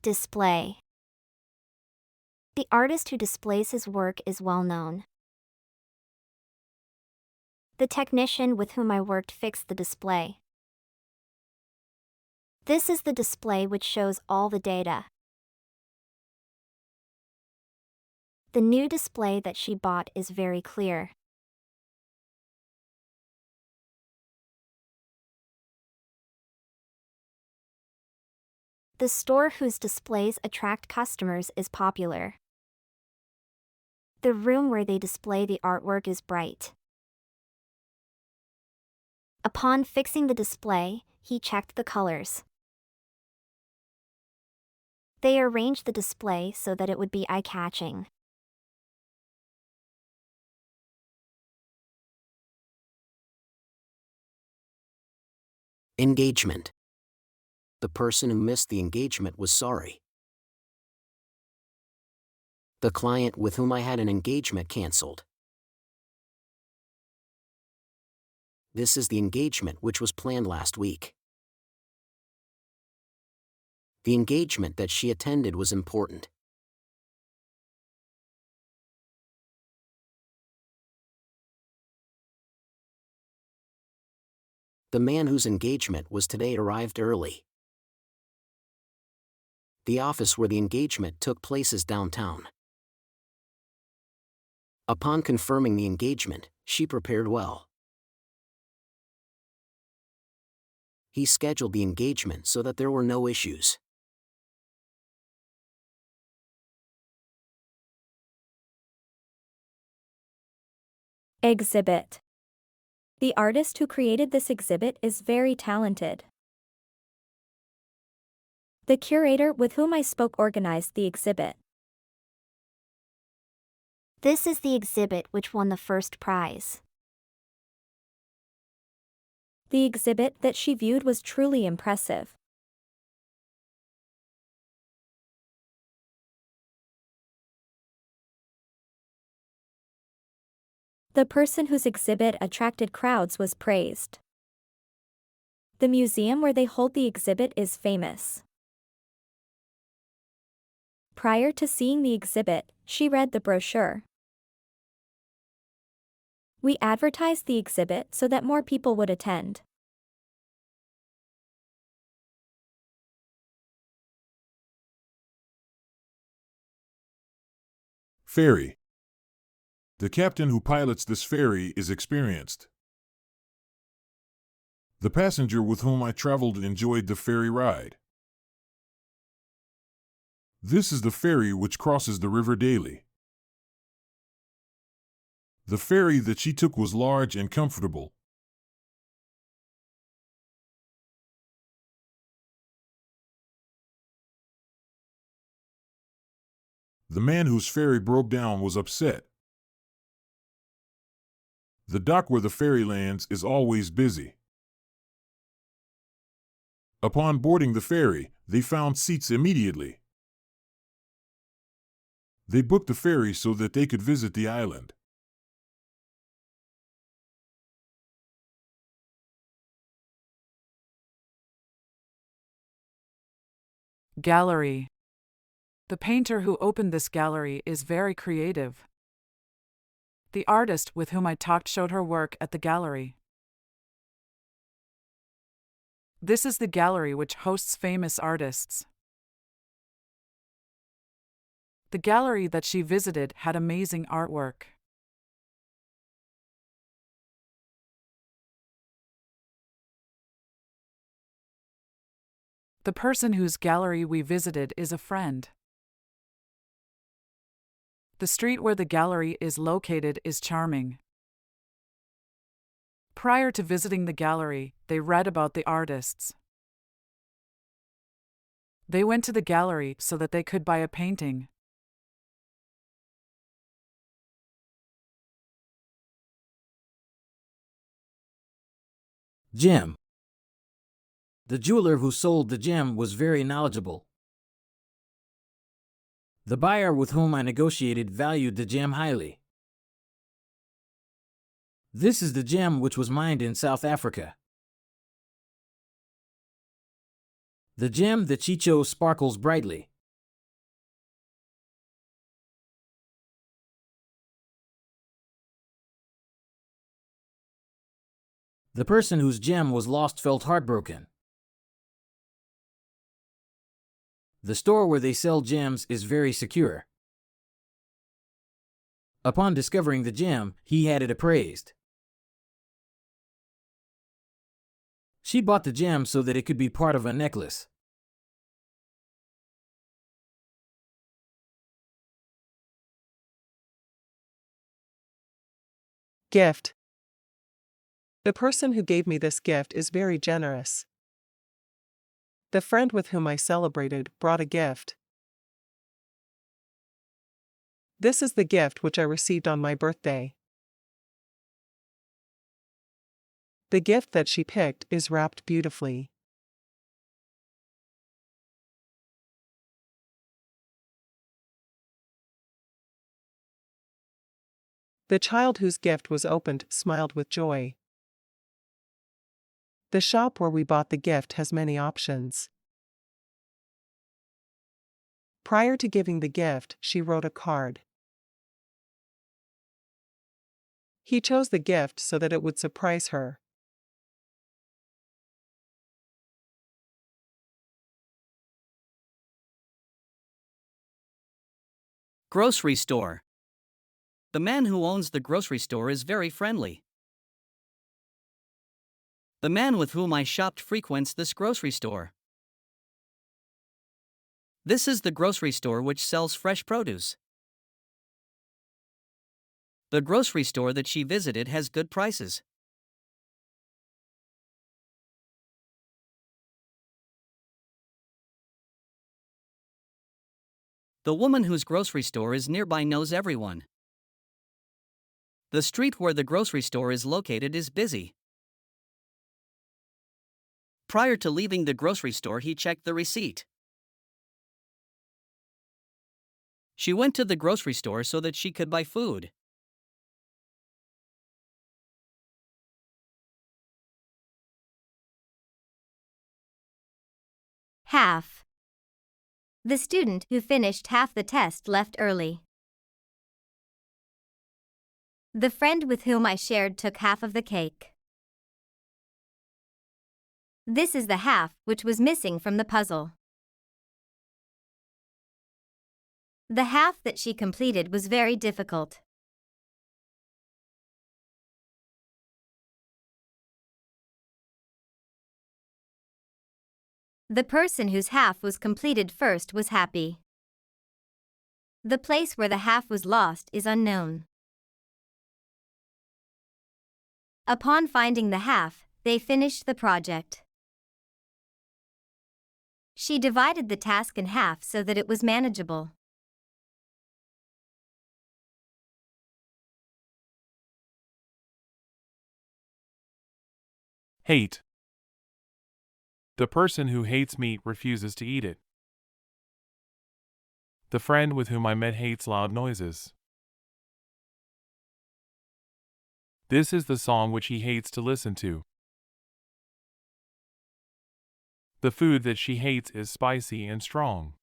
Display. The artist who displays his work is well known. The technician with whom I worked fixed the display. This is the display which shows all the data. The new display that she bought is very clear. The store whose displays attract customers is popular. The room where they display the artwork is bright. Upon fixing the display, he checked the colors. They arranged the display so that it would be eye-catching. Engagement. The person who missed the engagement was sorry. The client with whom I had an engagement canceled. This is the engagement which was planned last week. The engagement that she attended was important. The man whose engagement was today arrived early. The office where the engagement took place is downtown. Upon confirming the engagement, she prepared well. He scheduled the engagement so that there were no issues. Exhibit. The artist who created this exhibit is very talented. The curator with whom I spoke organized the exhibit. This is the exhibit which won the first prize. The exhibit that she viewed was truly impressive. The person whose exhibit attracted crowds was praised. The museum where they hold the exhibit is famous. Prior to seeing the exhibit, she read the brochure. We advertised the exhibit so that more people would attend. Ferry. The captain who pilots this ferry is experienced. The passenger with whom I traveled enjoyed the ferry ride. This is the ferry which crosses the river daily. The ferry that she took was large and comfortable. The man whose ferry broke down was upset. The dock where the ferry lands is always busy. Upon boarding the ferry, they found seats immediately. They booked the ferry so that they could visit the island. Gallery. The painter who opened this gallery is very creative. The artist with whom I talked showed her work at the gallery. This is the gallery which hosts famous artists. The gallery that she visited had amazing artwork. The person whose gallery we visited is a friend. The street where the gallery is located is charming. Prior to visiting the gallery, they read about the artists. They went to the gallery so that they could buy a painting. Gem. The jeweler who sold the gem was very knowledgeable. The buyer with whom I negotiated valued the gem highly. This is the gem which was mined in South Africa. The gem that she chose sparkles brightly. The person whose gem was lost felt heartbroken. The store where they sell gems is very secure. Upon discovering the gem, he had it appraised. She bought the gem so that it could be part of a necklace. Gift. The person who gave me this gift is very generous. The friend with whom I celebrated brought a gift. This is the gift which I received on my birthday. The gift that she picked is wrapped beautifully. The child whose gift was opened smiled with joy. The shop where we bought the gift has many options. Prior to giving the gift, she wrote a card. He chose the gift so that it would surprise her. Grocery store. The man who owns the grocery store is very friendly. The man with whom I shopped frequents this grocery store. This is the grocery store which sells fresh produce. The grocery store that she visited has good prices. The woman whose grocery store is nearby knows everyone. The street where the grocery store is located is busy. Prior to leaving the grocery store, he checked the receipt. She went to the grocery store so that she could buy food. Half. The student who finished half the test left early. The friend with whom I shared took half of the cake. This is the half which was missing from the puzzle. The half that she completed was very difficult. The person whose half was completed first was happy. The place where the half was lost is unknown. Upon finding the half, they finished the project. She divided the task in half so that it was manageable. Hate. The person who hates meat refuses to eat it. The friend with whom I met hates loud noises. This is the song which he hates to listen to. The food that she hates is spicy and strong.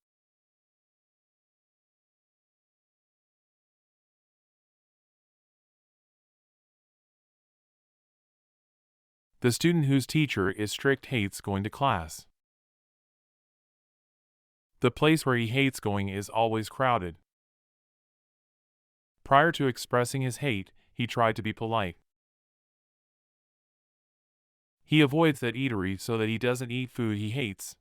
The student whose teacher is strict hates going to class. The place where he hates going is always crowded. Prior to expressing his hate, he tried to be polite. He avoids that eatery so that he doesn't eat food he hates.